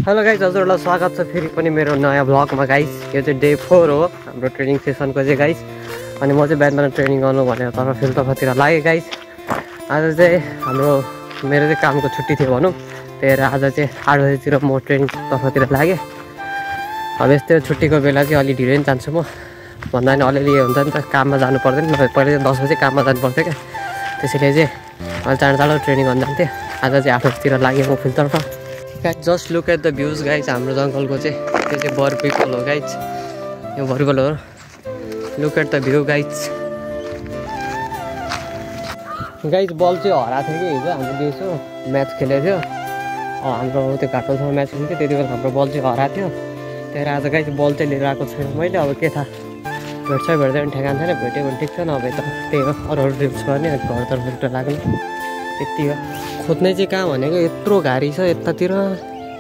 Hello guys, हजुरहरूलाई स्वागत छ फेरि पनि मेरो नयाँ भ्लगमा गाइज। यो चाहिँ डे 4 हो हाम्रो ट्रेनिङ सेसनको चाहिँ गाइज। अनि म चाहिँ बिहान ट्रेनिङ गर्नु भनेर तर फिल्डतर्फतिर लागेँ गाइज। आज चाहिँ मेरो चाहिँ कामको छुट्टी थियो भनौँ, त्यही भएर आज चाहिँ 8 बजीतिर म ट्रेनिङतर्फतिर लागेँ। अब यस्तै छुट्टीको बेला चाहिँ अलि ढिलो नै जान्छु म, भन्दा पनि अलिअलि हुन्छ नि त, काममा जानु पर्दैन। पहिले चाहिँ 10 बजी काममा जानु पर्थ्यो क्या, त्यसैले चाहिँ अहिले चाँडो ट्रेनिङ गर्नु जान्थेँ। आज चाहिँ 8 बजीतिर लागेँ म फिल्डतर्फ। Just look at the views guys. हाम्रो जङ्गलको चाहिँ त्यो चाहिँ बरपिपल हो गाइज, यो बरपिपल हो। Look at the view guys. Guys ball चाहिँ हराएको थियो कि हिजो हाम्रो दिउँसो म्याच खेलेको थियो। हाम्रो त्यो घाटोसँग म्याच खेल्थ्यो, त्यति बेला हाम्रो बल चाहिँ हराएको थियो। त्यही भएर आज गाइज बल चाहिँ लिएर आएको छैन मैले। अब के थाहा भेट्छ भेट्दैन ठेगान छैन, भेट्यो भने ठिक छ, नभए त त्यही हो अरू ड्रिल्स गर्ने घरतर्फतिर लाग्ने यति हो। खोज्ने चाहिँ कहाँ भनेको यत्रो गाडी छ यतातिर,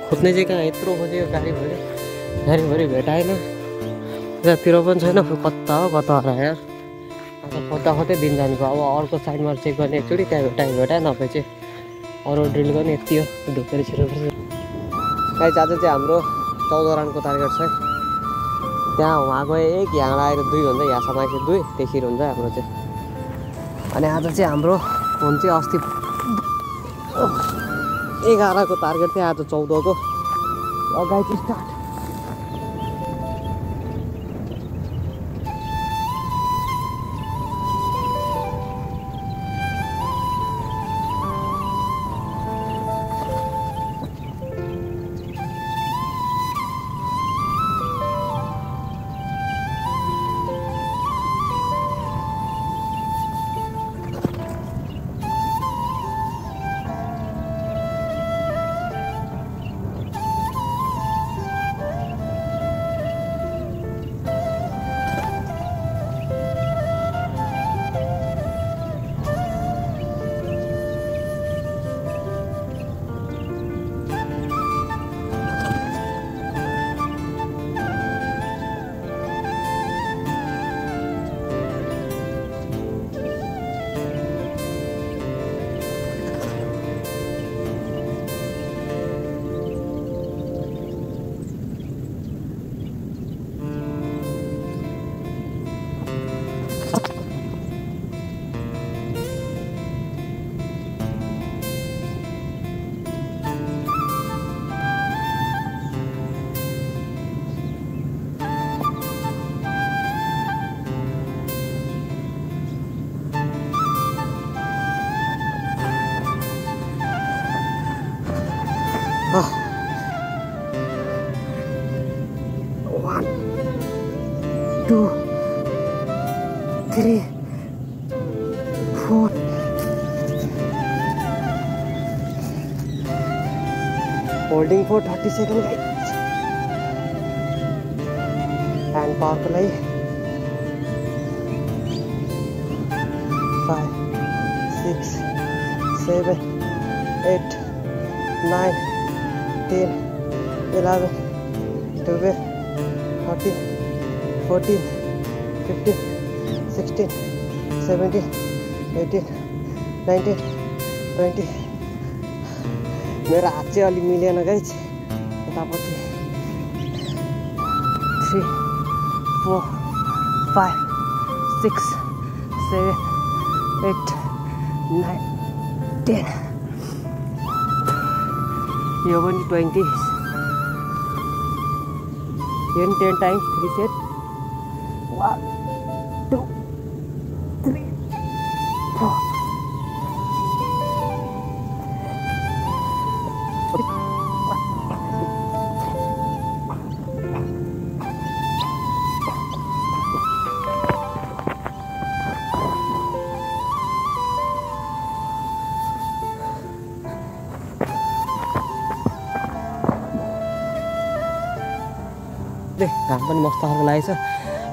खोज्ने चाहिँ कहाँ यत्रो खोज्यो गाडीभरि भेटाएन, यतातिर पनि छैन। कता हो कता हरायो यार। अन्त खोज्दै दिन जानुको। अब अर्को साइडमा चेक गर्ने एकचोटि, त्यहाँ भेटायो नभए चाहिँ अरू ड्रिल गर्ने यति हो। ढुकेर छिर्नुपर्छ गाइज। आज चाहिँ हाम्रो 14 रनको टार्गेट छ। त्यहाँ उहाँ गयो 1, यहाँ आएर 2 हुन्छ, यहाँसम्म आएपछि 2, त्यसरी हुन्छ हाम्रो चाहिँ। अनि आज चाहिँ हाम्रो फोन चाहिँ अस्ति 11 को टार्गेट थियो, आज 14 को। Guys start. One, 2, 3, 4. Holding for 30 seconds, guys. And power play. 5, 6, 7, 8, 9, 10, 11, 12, 13, 14, 15, 16, 17, 18, 19, 20. मेरो हात चाहिँ अलि मिलेन गाइज यतापट्टि। 3, 4, 5, 6, 7, 8, 9, 10. यो पनि 20. Then 10 times 3 set. 1, 2, 3, 4. घाम पनि मस्त खालको लागेको छ।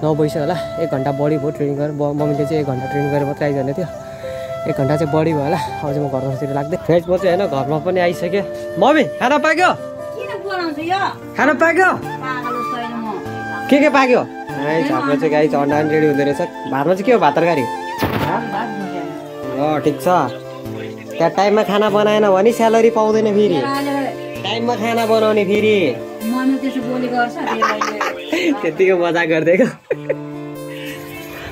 9 बजिसक्यो होला, 1 घन्टा बढी भयो ट्रेनिङ गरेर। मम्मीले चाहिँ 1 घन्टा ट्रेनिङ गरेर मात्रै आइजाने थियो, 1 घन्टा चाहिँ बढी भयो होला। अब चाहिँ म घरतिर लाग्दै फ्रेस म चाहिँ होइन, घरमा पनि आइसक्यो। मम्मी खाना पाक्यो? खाना पाक्यो? के पाक्यो? हाम्रो चाहिँ गाई अन्डा पनि रेडी हुँदो रहेछ। भातमा चाहिँ के हो? भात तरकारी? ठिक छ। त्यहाँ टाइममा खाना बनाएन भने स्यालेरी पाउँदैन फेरि। टाइममा खाना बनाउने फेरि मम्मी त्यसो बोली गर्छ त्यतिको मजा गरिदिएको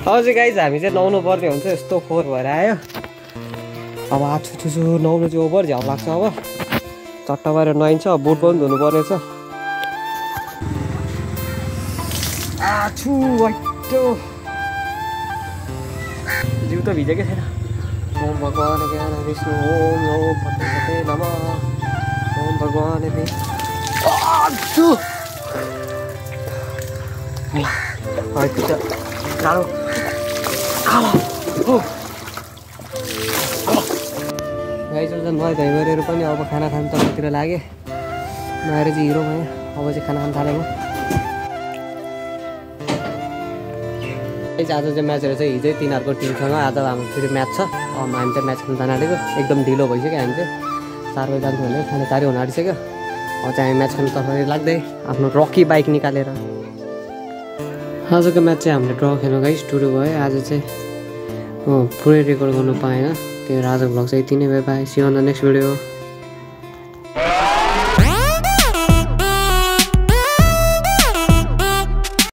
अब चाहिँ गाइज हामी चाहिँ नुहाउनु पर्ने हुन्छ यस्तो फोहोर भएर आयो अब छु नुहाउनु चाहिँ ओभर झ्याउ लाग्छ अब चट्ट भएर नुहाइन्छ बुट पनि धुनु पर्ने छ आछु जिउ त भिजेकै छैन ओम भगवान ज्ञान विष्णु ओम ओम पतंजते नमः ओम भगवान गाइस नुहाइ धुइ गरेर पनि अब खाना खानु तर्फतिर लाग्यो नुहाएर चाहिँ हिरो भयो अब चाहिँ खाना खानु थालेको आज चाहिँ म्याचहरू चाहिँ हिजै तिनीहरूको टिमसँग आज हाम्रो फेरि म्याच छ अब हामी चाहिँ म्याच खेल्न जान आँटेको एकदम ढिलो भइसक्यो हामी चाहिँ 4 बजी जान्छौँ भने खाना 4 हुन आँटिसक्यो अब चाहिँ हामी म्याच खेल्नु तर्फतिर लाग्दै आफ्नो रकी बाइक निकालेर आजको म्याच चाहिँ हामीले ड्र खेल्नु गाइस 2-2 भयो आज चाहिँ पुरै रेकर्ड गर्नु पाएन त्यो आजको भ्लग चाहिँ यति नै भयो bye see you on the next video